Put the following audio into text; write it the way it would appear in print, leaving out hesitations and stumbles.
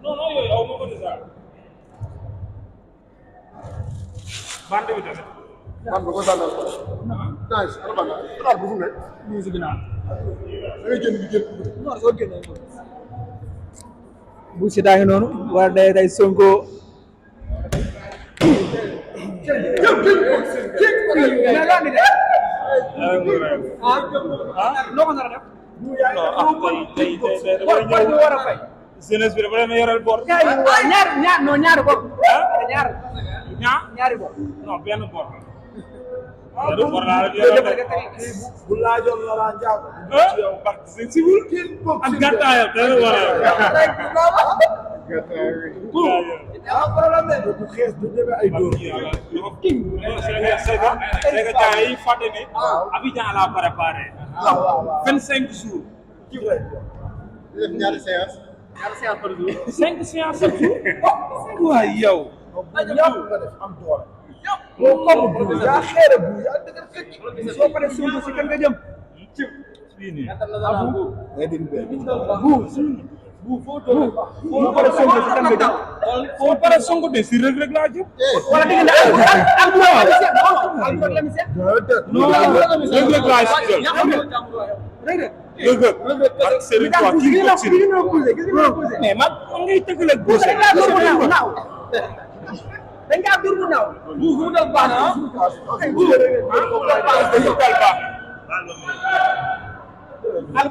non non yooyu aw ma ko déjà. bande bi tamit. bande ko sànnal ko. nice ana bande xalaat bu fu nekk. ñu si ginnaaw. da ngay génn di génn. non soo génnee bu si daa ngi noonu war day Sonko loo ko nar a def. non war a fay. jeunesse bi dafa leen a yoral bor. ñaari bopp ñaari bor. non benn bor. benn bor laa leen yoral de. bu laajoon la laa njaago. ci yow parce que c'est civil. ak gàttaayam da la war a problème bu xees du ñeme ay dóor. c'est que gars yi fàtte ne Abidjan laa préparé. 25 jours. def ñaari séance. 5 séances chaque jour. waay yow ñëpp nga def am doole. boo comme bu yaa xeere bu yaa dëgër këcc. soo paree Sonko si kan nga jëm fii nii. soo paree Sonko si kan nga jëm soo paree Sonko de si Reug Reug laa jëm. wala dégg nga non Reug Reug laa si jël. Reug Reug ak Serigne Touba kii ko si mais man ngay tëggaleeg bouse. dañ kaa dur bu naaw bu dal baax na